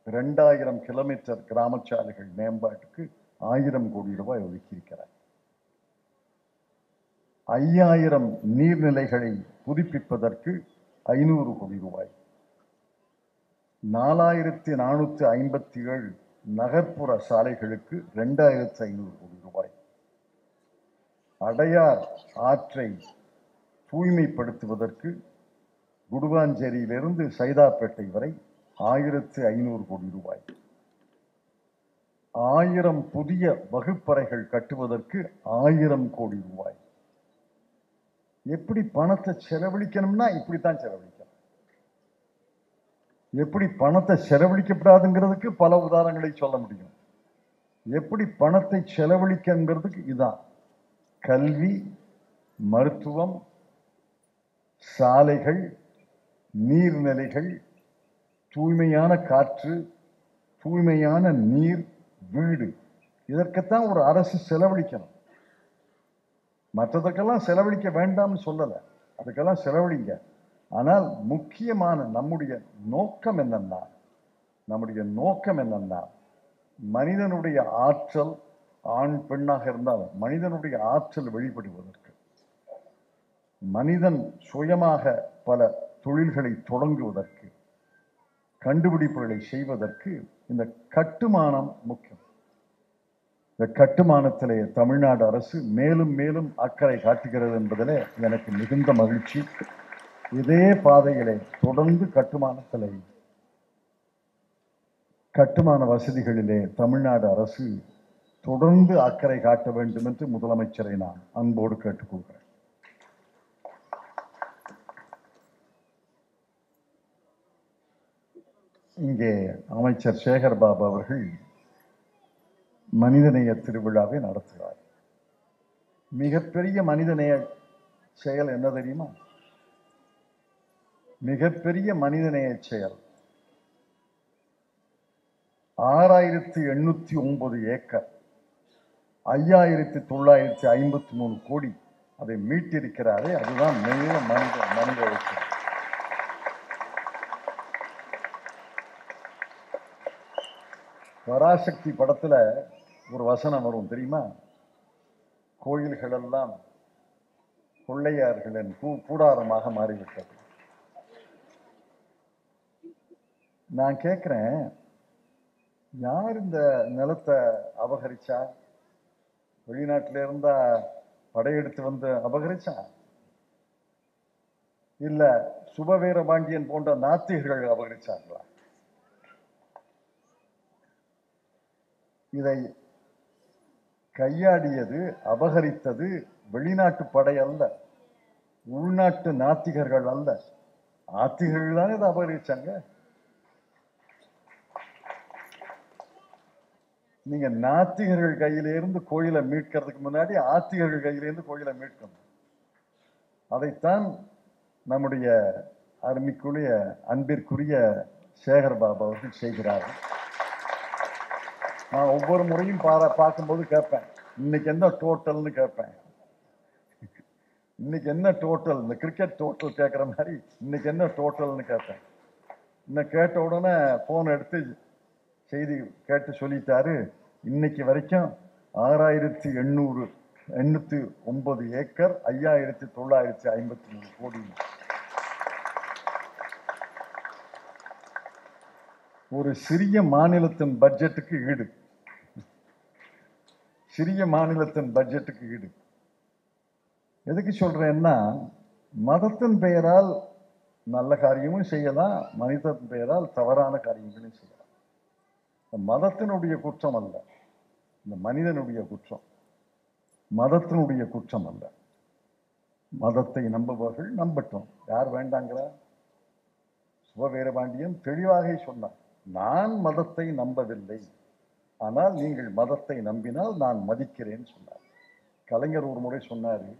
2000 கிலோமீட்டர் கிராமச்சாலைகள் மேம்பாட்டுக்கு 1000 கோடி ரூபாய் ஒதுக்கியிருக்கிறார். 5000 நீர்நிலைகளை புதுப்பிப்பதற்கு 500 கோடி ரூபாய். 4457 நகர்ப்புற சாலைகளுக்கு 2500 கோடி ரூபாய். அடையார் ஆற்றை தூய்மைப்படுத்துவதற்கு குடுவாஞ்சேரியிலிருந்து சைதாப்பேட்டை வரை 1500 கோடி ரூபாய். 1000 புதிய வகுப்பறைகள் கட்டுவதற்கு 1000 கோடி ரூபாய். எப்படி பணத்தை செலவழிக்கணும்னா இப்படித்தான் செலவழிக்கணும். எப்படி பணத்தை செலவழிக்கப்படாதுங்கிறதுக்கு பல உதாரணங்களை சொல்ல முடியும். எப்படி பணத்தை செலவழிக்கிறதுக்கு இதான்: கல்வி, மருத்துவம், சாலைகள், நீர்நிலைகள், தூய்மையான காற்று, தூய்மையான நீர், வீடு. இதற்குத்தான் ஒரு அரசு செலவழிக்கணும். மற்றதற்கெல்லாம் செலவழிக்க வேண்டாம்னு சொல்லல, அதுக்கெல்லாம் செலவழிங்க. ஆனால் முக்கியமான நம்முடைய நோக்கம் என்னன்னா மனிதனுடைய ஆற்றல், ஆண் பெண்ணாக இருந்தாலும் மனிதனுடைய ஆற்றல் வெளிப்படுவதற்கு, மனிதன் சுயமாக பல தொழில்களை தொடங்குவதற்கு, கண்டுபிடிப்புகளை செய்வதற்கு இந்த கட்டுமானம் முக்கியம். இந்த கட்டுமானத்திலே தமிழ்நாடு அரசு மேலும் மேலும் அக்கறை காட்டுகிறது என்பதிலே எனக்கு மிகுந்த மகிழ்ச்சி. இதே பாதையிலே தொடர்ந்து கட்டுமான வசதிகளிலே தமிழ்நாடு அரசு தொடர்ந்து அக்கறை காட்ட வேண்டும் என்று முதலமைச்சரை நான் அன்போடு கேட்டுக்கொள்கிறேன். இங்கே அமைச்சர் சேகர் பாபு அவர்கள் மனிதநேய திருவிழாவை நடத்துகிறார். மிகப்பெரிய மனிதநேய செயல் என்ன தெரியுமா? மிகப்பெரிய மனிதநேய செயல் 6809 ஏக்கர் 5953 கோடி அதை மீட்டிருக்கிறாரே, அதுதான் மனித உழைப்பு. பராசக்தி படத்துல ஒரு வசனம் வரும் தெரியுமா? கோயில்கள் எல்லாம் கொள்ளையார்களின் கூடாரமாக மாறிவிட்டது. நான் கேட்கிறேன், யார் இந்த நிலத்தை அபகரிச்சா? வெளிநாட்டில இருந்தா படையெடுத்து வந்து அபகரிச்சா? இல்ல சுபவீரபாண்டியன் போன்ற நாத்திகர்கள் அபகரிச்சாங்களா? இதை கையாடியது, அபகரித்தது வெளிநாட்டு படை அல்ல, உள்நாட்டு நாத்திகர்கள் அல்ல, ஆத்திகர்கள் தானே இதை அபகரிச்சாங்க. நீங்க நாத்திகர்கள் கையிலிருந்து கோயிலை மீட்கிறதுக்கு முன்னாடி ஆத்திகர்கள் கையிலிருந்து கோயிலை மீட்கணும். அதைத்தான் நம்முடைய அருமைக்குரிய அன்பிற்குரிய சேகர் பாபு அவர்கள் செய்கிறார்கள். நான் ஒவ்வொரு முறையும் பார்க்கும்போது கேட்பேன், இன்னைக்கு என்ன டோட்டல்னு கேட்பேன். இன்னைக்கு என்ன டோட்டல், இந்த கிரிக்கெட் டோட்டல் கேட்குற மாதிரி இன்னைக்கு என்ன டோட்டல்னு கேட்பேன். இன்னும் கேட்ட உடனே போன் எடுத்து செய்தி கேட்டு சொல்லிட்டாரு, இன்னைக்கு வரைக்கும் 6809 ஏக்கர் 5953 கோடி. ஒரு சிறிய மாநிலத்தின் பட்ஜெட்டுக்கு ஈடு, சிறிய மாநிலத்தின் பட்ஜெட்டுக்கு ஈடு. எதுக்கு சொல்றேன்னா, மதத்தின் பெயரால் நல்ல காரியமும் செய்யலாம், மனிதத்தின் பெயரால் தவறான காரியங்களும் செய்யலாம். மதத்தினுடைய குற்றம் அல்ல, இந்த மனிதனுடைய குற்றம். மதத்தினுடைய குற்றம் அல்ல. மதத்தை நம்புபவர்கள் நம்பட்டும், யார் வேண்டாங்களா? சிவவீரபாண்டியன் தெளிவாக சொன்னார், நான் மதத்தை நம்பவில்லை, ஆனால் நீங்கள் மதத்தை நம்பினால் நான் மதிக்கிறேன் சொன்னார். கலைஞர் ஒரு முறை சொன்னாரு,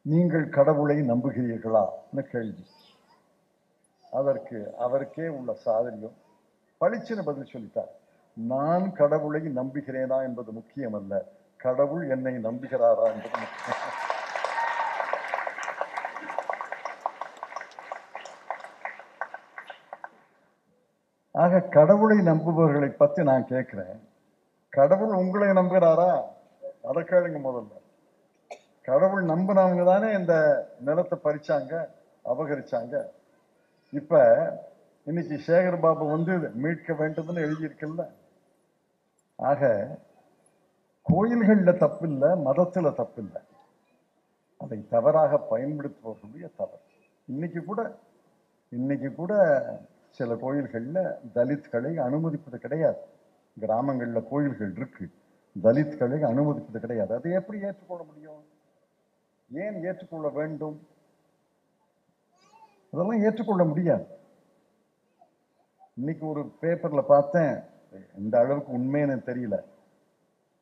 நீங்கள் கடவுளை நம்புகிறீர்களா கேள்வி. அதற்கு அவருக்கே உள்ள சாதனையும் பளிச்சுன்னு பதில் சொல்லிட்டார், நான் கடவுளை நம்புகிறேனா என்பது முக்கியம் அல்ல, கடவுள் என்னை நம்புகிறாரா என்பது முக்கியம். ஆக கடவுளை நம்புபவர்களை பத்தி நான் கேட்கிறேன், கடவுள் உங்களை நம்புகிறாரா? அதை கேளுங்க முதல்ல. கடவுள் நம்பினவங்க தானே இந்த நிலத்தை பறிச்சாங்க, அபகரிச்சாங்க. இப்ப இன்னைக்கு சேகர் பாபு வந்து மீட்க வேண்டும்னு எழுதியிருக்குல்ல. ஆக கோயில்கள்ல தப்பில்லை, மதத்துல தப்பில்லை, அதை தவறாக பயன்படுத்துவர்களுடைய தவறு. இன்னைக்கு கூட சில கோயில்கள்ல தலித்களை அனுமதிப்பது கிடையாது. கிராமங்கள்ல கோயில்கள் இருக்கு, தலித்களை அனுமதிப்பது கிடையாது. அதை எப்படி ஏற்றுக்கொள்ள முடியும்? ஏன் ஏற்றுக்கொள்ள வேண்டும்? அதெல்லாம் ஏற்றுக்கொள்ள முடியாது. இன்னைக்கு ஒரு பேப்பர்ல பார்த்தேன், இந்த அளவுக்கு உண்மைன்னு தெரியல,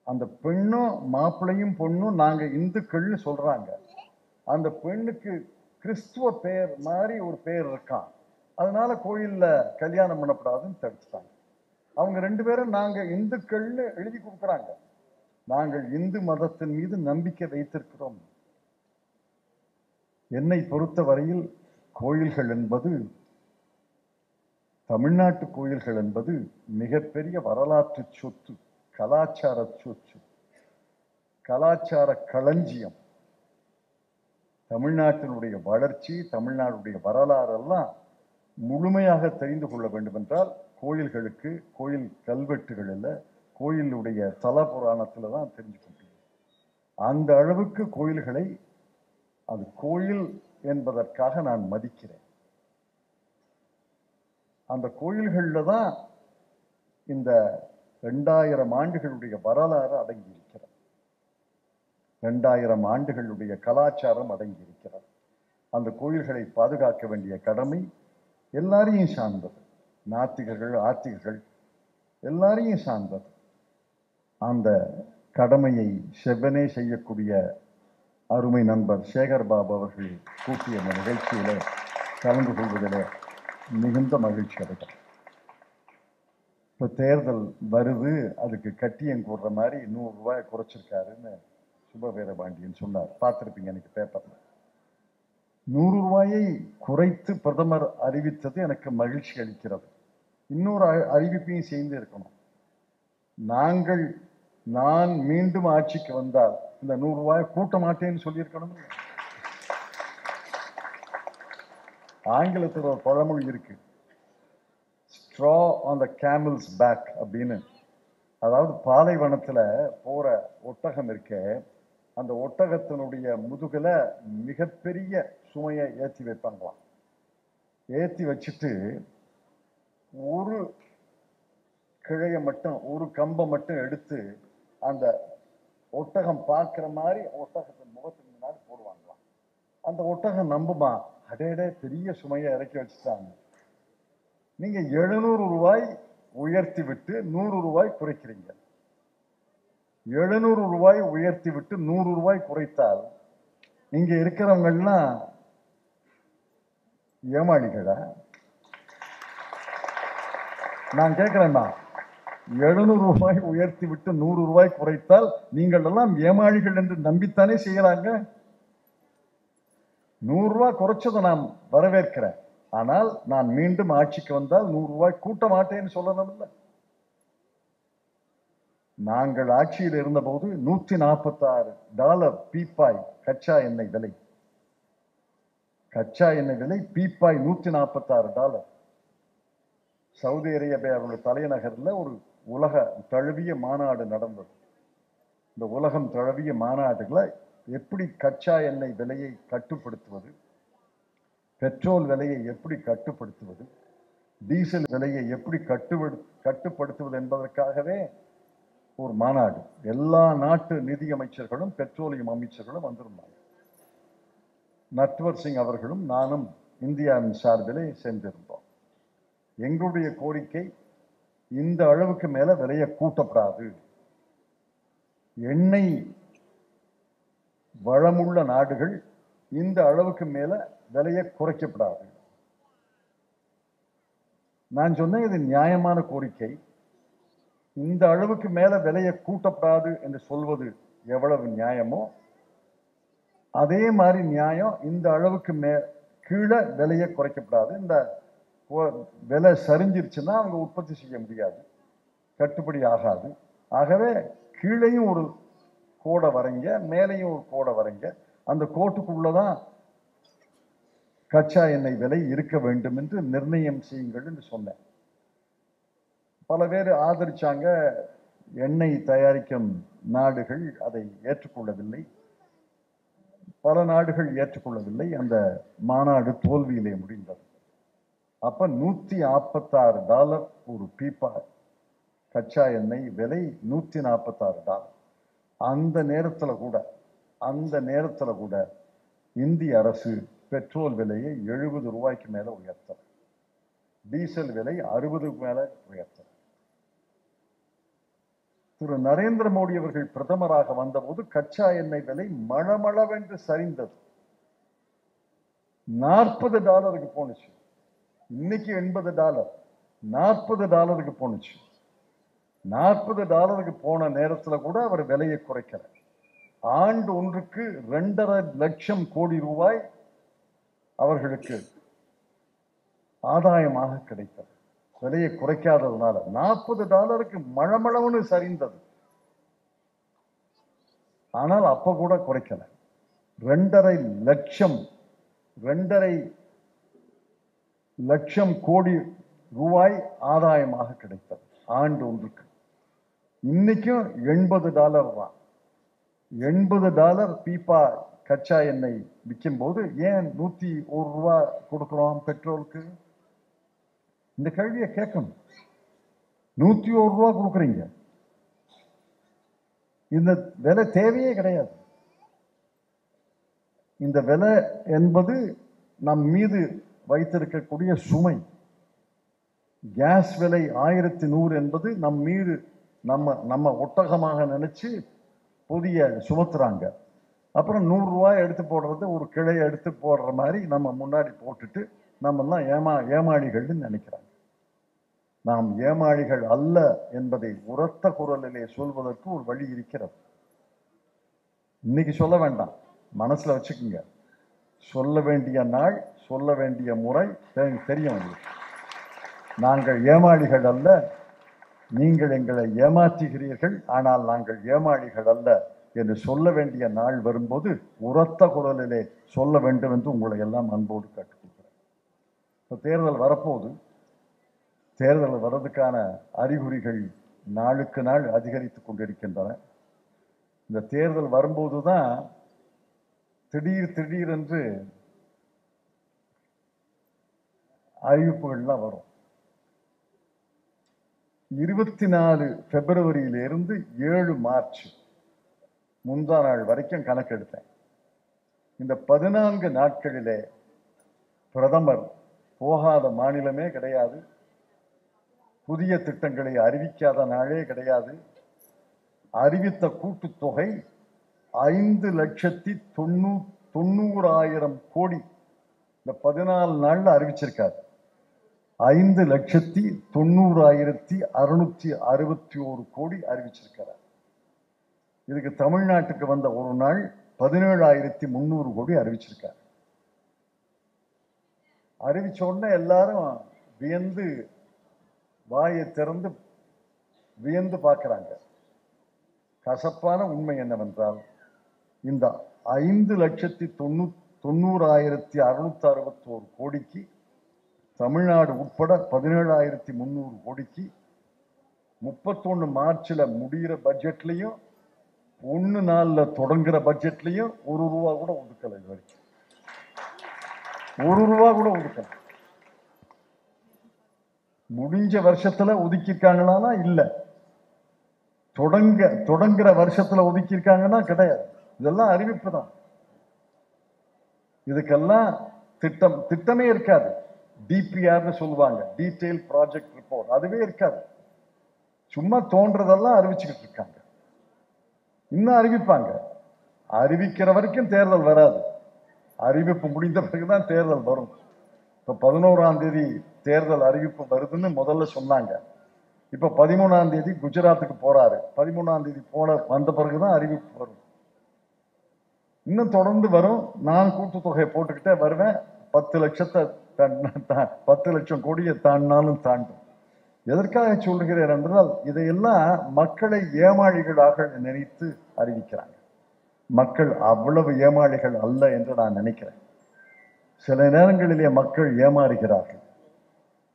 அந்த பெண்ணும் மாப்பிள்ளையும் பொண்ணும் நாங்க இந்துக்கள்னு சொல்றாங்க, அந்த பெண்ணுக்கு கிறிஸ்துவ பெயர் மாதிரி ஒரு பெயர் இருக்கான், அதனால கோயில்ல கல்யாணம் பண்ணப்படாதுன்னு தடுத்துட்டாங்க. அவங்க ரெண்டு பேரும் நாங்க இந்துக்கள்னு எழுதி கொடுக்குறாங்க, நாங்கள் இந்து மதத்தின் மீது நம்பிக்கை வைத்திருக்கிறோம். என்னை பொறுத்த வரையில் கோயில்கள் என்பது, தமிழ்நாட்டு கோயில்கள் என்பது மிகப்பெரிய வரலாற்று சொத்து, கலாச்சார சொத்து, கலாச்சார களஞ்சியம். தமிழ்நாட்டினுடைய வளர்ச்சி, தமிழ்நாடுடைய வரலாறு எல்லாம் முழுமையாக தெரிந்து கொள்ள வேண்டும் என்றால் கோயில்களுக்கு, கோயில் கல்வெட்டுகளில், கோயிலுடைய தல புராணத்தில் தான் தெரிஞ்சுக்க முடியும். அந்த அளவுக்கு கோயில்களை, அது கோயில் என்பதற்காக நான் மதிக்கிறேன். அந்த கோயில்கள்ல தான் இந்த 2000 ஆண்டுகளுடைய வரலாறு அடங்கி இருக்கிறது, 2000 ஆண்டுகளுடைய கலாச்சாரம் அடங்கி இருக்கிறது. அந்த கோயில்களை பாதுகாக்க வேண்டிய கடமை எல்லாரையும் சார்ந்தது, நாத்திகர்கள் ஆத்திகர்கள் எல்லாரையும் சார்ந்தது. அந்த கடமையை செவ்வனே செய்யக்கூடிய அருமை நண்பர் சேகர் பாபு அவர்கள் கூட்டிய அந்த நிகழ்ச்சியில கலந்து கொள்வதில் மிகுந்த மகிழ்ச்சி அடைகிறேன். இப்போ தேர்தல் வருது, அதுக்கு கட்டியம் கூடுற மாதிரி 100 ரூபாய் குறைச்சிருக்காருன்னு சுபவீரபாண்டியன் சொன்னார், பார்த்துருப்பீங்க எனக்கு பேப்பர்ல. 100 ரூபாயை குறைத்து பிரதமர் அறிவித்தது எனக்கு மகிழ்ச்சி அளிக்கிறது. இன்னொரு அறிவிப்பையும் செய்து இருக்கணும். நான் மீண்டும் ஆட்சிக்கு வந்தால் இந்த 100 ரூபாய் கூட்ட மாட்டேன்னு சொல்லியிருக்கணும். ஆங்கிலத்தில் ஒரு பழமொழி இருக்கு, straw on the camel's back அப்படின்னு. அதாவது பாலைவனத்துல போற ஒட்டகம் இருக்க, அந்த ஒட்டகத்தினுடைய முதுகுல மிகப்பெரிய சுமையை ஏற்றி வைப்பாங்களாம். ஏற்றி வச்சுட்டு ஒரு கிளைய மட்டும், ஒரு கம்பை மட்டும் எடுத்து அந்த ஒட்டகம் பார்க்கிற மாதிரி ஒட்டகத்தின் முகத்துக்கு முன்னாடி போடுவாங்களாம். அந்த ஒட்டகம் நம்புமா, அடேடே பெரிய சுமையை இறக்கி வச்சுட்டாங்க. நீங்க 700 ரூபாய் உயர்த்தி விட்டு 100 ரூபாய் குறைக்கிறீங்க. 700 ரூபாய் உயர்த்தி விட்டு 100 ரூபாய் குறைத்தால் இங்க இருக்கிறவங்க எல்லாம் ஏமாளிகளா? நான் கேட்கிறேன்னா, 700 ரூபாய் உயர்த்தி விட்டு 100 ரூபாய் குறைத்தால் நீங்கள் எல்லாம் ஏமாளிகள் என்று நம்பித்தானே செய்யறாங்க. 100 ரூபாய் குறைச்சதை நான் வரவேற்கிறேன். ஆனால் நான் மீண்டும் ஆட்சிக்கு வந்தால் 100 ரூபாய் கூட்ட மாட்டேன்னு சொல்லணும். இல்லை, நாங்கள் ஆட்சியில் இருந்தபோது $146 பீப்பாய் கச்சா எண்ணெய் விலை. கச்சா எண்ணெய் விலை பீப்பாய் $146. சவுதி அரேபியாவுடைய தலைநகர்ல ஒரு உலக தழுவிய மாநாடு நடந்தது. இந்த உலகம் தழுவிய மாநாடுகளை எப்படி கச்சா எண்ணெய் விலையை கட்டுப்படுத்துவது, பெட்ரோல் விலையை எப்படி கட்டுப்படுத்துவது, டீசல் விலையை எப்படி கட்டுப்படுத்துவது என்பதற்காகவே ஒரு மாநாடு. எல்லா நாட்டு நிதியமைச்சர்களும் பெட்ரோலியம் அமைச்சர்களும் வந்திருந்தாங்க. நட்வர் சிங் அவர்களும் நானும் இந்தியாவின் சார்பிலே சென்றிருந்தோம். எங்களுடைய கோரிக்கை, இந்த அளவுக்கு மேல விலையை கூட்டப்படாது. எண்ணெய் வளமுள்ள நாடுகள் இந்த அளவுக்கு மேல விலையை குறைக்கப்படாது. நான் சொன்னேன், இது நியாயமான கோரிக்கை. இந்த அளவுக்கு மேல விலையை கூட்டப்படாது என்று சொல்வது எவ்வளவு நியாயமோ அதே மாதிரி நியாயம் இந்த அளவுக்கு கீழே விலையை குறைக்கப்படாது. இந்த விலை சரிஞ்சிருச்சுன்னா அவங்க உற்பத்தி செய்ய முடியாது, கட்டுப்படி ஆகாது. ஆகவே கீழையும் ஒரு கோடை வரைங்க, மேலையும் ஒரு கோடை வரைங்க. அந்த கோட்டுக்குள்ளதான் கச்சா எண்ணெய் விலை இருக்க வேண்டும் என்று நிர்ணயம் செய்யுங்கள் என்று சொன்னேன். பல பேர் ஆதரிச்சாங்க. எண்ணெய் தயாரிக்கும் நாடுகள் அதை ஏற்றுக்கொள்ளவில்லை, பல நாடுகள் ஏற்றுக்கொள்ளவில்லை. அந்த மாநாடு தோல்வியிலே முடிந்தது. அப்ப $146 ஒரு பீப்பா கச்சா எண்ணெய் விலை, $146. அந்த நேரத்துல கூட இந்திய அரசு பெட்ரோல் விலையை 70 ரூபாய்க்கு மேல உயர்த்த, டீசல் விலை 60 மேல உயர்த்த. திரு நரேந்திர மோடி அவர்கள் பிரதமராக வந்தபோது கச்சா எண்ணெய் விலை மளமளவென்று சரிந்தது, $40 போனுச்சு. இன்னைக்கு $80, $40 போனுச்சு. $40 போன நேரத்துல கூட அவர் விலையை குறைக்கல. ஆண்டு ஒன்றுக்கு 2.5 லட்சம் கோடி ரூபாய் அவர்களுக்கு ஆதாயமாக கிடைத்தது, விலையை குறைக்காததுனால. $40 மளமளவுன்னு சரிந்தது. ஆனால் அப்ப கூட குறைக்கல. 2.5 லட்சம் கோடி ரூபாய் ஆதாயமாக கிடைத்தது ஆண்டு ஒன்றுக்கு. இன்னைக்கும் $80 தான். $80 பீப்பா கச்சா எண்ணெய் விற்கும் போது ஏன் 101 ரூபாய் கொடுக்கிறோம் பெட்ரோலுக்கு? இந்த கேள்வியை கேட்கணும். 101 ரூபாய் கொடுக்குறீங்க, இந்த விலை தேவையே கிடையாது. இந்த விலை என்பது நம் மீது வைத்திருக்கக்கூடிய சுமை. கேஸ் விலை 1100 என்பது நம் மீது நம்ம ஒட்டகமாக நினைச்சு புதிய சுமத்துறாங்க. அப்புறம் 100 ரூபாய் எடுத்து போடுறது, ஒரு கிளையை எடுத்து போடுற மாதிரி நம்ம முன்னாடி போட்டுட்டு நம்ம எல்லாம் ஏமாளிகள்னு நினைக்கிறாங்க. நாம் ஏமாளிகள் அல்ல என்பதை உரத்த குரலிலே சொல்வதற்கு ஒரு வழி இருக்கிறது. இன்னைக்கு சொல்ல வேண்டாம், மனசுல வச்சுக்கோங்க. சொல்ல வேண்டிய நாள், சொல்ல வேண்டிய முறை தெரியும். நாங்கள் ஏமாளிகள் அல்ல, நீங்கள் எங்களை ஏமாற்றுகிறீர்கள், ஆனால் நாங்கள் ஏமாளிகள் அல்ல என்று சொல்ல வேண்டிய நாள் வரும்போது உரத்த குரலிலே சொல்ல வேண்டும் என்று உங்களை எல்லாம் அன்போடு கேட்டுக்கொள்கிறேன். இப்போ தேர்தல் வரப்போகுது. தேர்தல் வர்றதுக்கான அறிகுறிகள் நாளுக்கு நாள் அதிகரித்துக் கொண்டிருக்கின்றன. இந்த தேர்தல் வரும்போதுதான் திடீரென்று அறிவிப்புகள்லாம் வரும். 24 பிப்ரவரியிலிருந்து 7 மார்ச் முந்தா நாள் வரைக்கும் கணக்கெடுத்தேன். இந்த 14 நாட்களிலே பிரதமர் போகாத மாநிலமே கிடையாது, புதிய திட்டங்களை அறிவிக்காத நாளே கிடையாது. அறிவித்த கூட்டுத்தொகை 5,90,000 கோடி. இந்த 14 நாள்ல அறிவிச்சிருக்காரு. 5,90,661 கோடி அறிவிச்சிருக்கிறார். இதுக்கு தமிழ்நாட்டுக்கு வந்த ஒரு நாள் 17,300 கோடி அறிவிச்சிருக்காரு. அறிவிச்ச உடனே எல்லாரும் வியந்து வாயை திறந்து வியந்து பார்க்கிறாங்க. கசப்பான உண்மை என்னவென்றால், இந்த 5,90,661 கோடிக்கு தமிழ்நாடு உட்பட 17,300 கோடிக்கு 31 மார்ச்ல முடிகிற பட்ஜெட்லையும் 1 நாள்ல தொடங்குற பட்ஜெட்லையும் ₹1 கூட ஒதுக்கல. இது வரைக்கும் ₹1 கூட ஒதுக்கல. முடிஞ்ச வருஷத்துல ஒதுக்கிருக்காங்களா? இல்ல. தொடங்குற வருஷத்துல ஒதுக்கிருக்காங்கன்னா கிடையாது. இதெல்லாம் அறிவிப்பு தான். இதுக்கெல்லாம் திட்டமே இருக்காது. டிபிஆர்னு சொல்லுவாங்க, டீடைல் ப்ராஜெக்ட் ரிப்போர்ட், அதுவே இருக்காது. சும்மா தோன்றதெல்லாம் அறிவிச்சுக்கிட்டு இருக்காங்க. இன்னும் அறிவிப்பாங்க. அறிவிக்கிற வரைக்கும் தேர்தல் வராது. அறிவிப்பு முடிந்த பிறகுதான் தேர்தல் வரும். இப்ப 11ஆம் தேதி தேர்தல் அறிவிப்பு வருதுன்னு முதல்ல சொன்னாங்க. இப்ப 13ஆம் தேதி குஜராத்துக்கு போறாரு. 13ஆம் தேதி வந்த பிறகுதான் அறிவிப்பு வரும். இன்னும் தொடர்ந்து வரும். நான் கூட்டுத்தொகையை போட்டுக்கிட்டே வருவேன். 10 லட்சம் கோடியை தாண்டினாலும் தாண்டும். எதற்காக சொல்கிறேன் என்றால், இதையெல்லாம் மக்களை ஏமாளிகளாக நினைத்து அறிவிக்கிறாங்க. மக்கள் அவ்வளவு ஏமாளிகள் அல்ல என்று நான் நினைக்கிறேன். சில நேரங்களிலே மக்கள் ஏமாறுகிறார்கள்.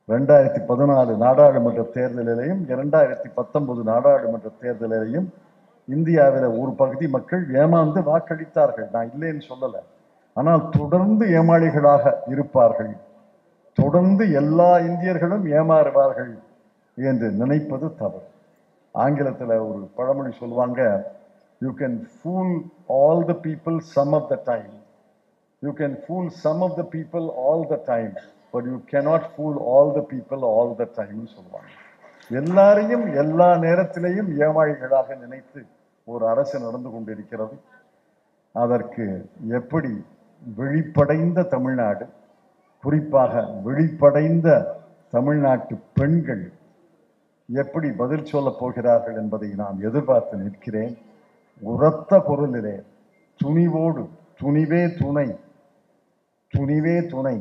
2014 நாடாளுமன்ற தேர்தலிலையும் 2019 நாடாளுமன்ற தேர்தலிலையும் இந்தியாவில் ஒரு பகுதி மக்கள் ஏமாந்து வாக்களித்தார்கள். நான் இல்லைன்னு சொல்லல. ஆனால் தொடர்ந்து ஏமாளிகளாக இருப்பார்கள். தொடர்ந்து எல்லா இந்தியர்களும் ஏமாறுவார்கள் என்று நினைப்பது தவறு. ஆங்கிலத்தில் ஒரு பழமொழி சொல்லுவாங்க, you can fool all the people some of the time, you can fool some of the people all the time, but you cannot fool all the people all the டைம்னு சொல்லுவாங்க. எல்லாரையும் எல்லா நேரத்திலையும் ஏமாளிகளாக நினைத்து ஒரு அரசு நடந்து கொண்டிருக்கிறது. அதற்கு எப்படி விழிப்படைந்த தமிழ்நாடு, குறிப்பாக விழிப்படைந்த தமிழ்நாட்டு பெண்கள் எப்படி பதில் சொல்ல போகிறார்கள் என்பதை நான் எதிர்பார்த்து நிற்கிறேன். உரத்த குரலிலே துணிவோடு, துணிவே துணை, துணிவே துணை,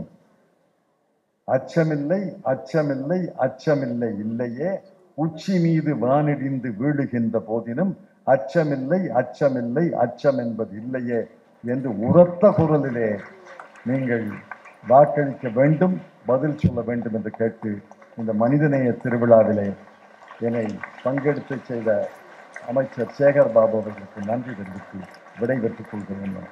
அச்சமில்லை அச்சமில்லை அச்சமில்லை இல்லையே, உச்சி மீது வானிடிந்து வீழுகின்ற போதினும் அச்சமில்லை அச்சமில்லை அச்சம் என்பது இல்லையே என்று உரத்த குரலிலே நீங்கள் வாக்களிக்க வேண்டும், பதில் சொல்ல வேண்டும் என்று கேட்டு இந்த மனிதநேய திருவிழாவிலே என்னை பங்கெடுத்து செய்த அமைச்சர் சேகர் பாபு அவர்களுக்கு நன்றி தெரிவித்து விடைபெற்றுக் கொள்கிறேன்.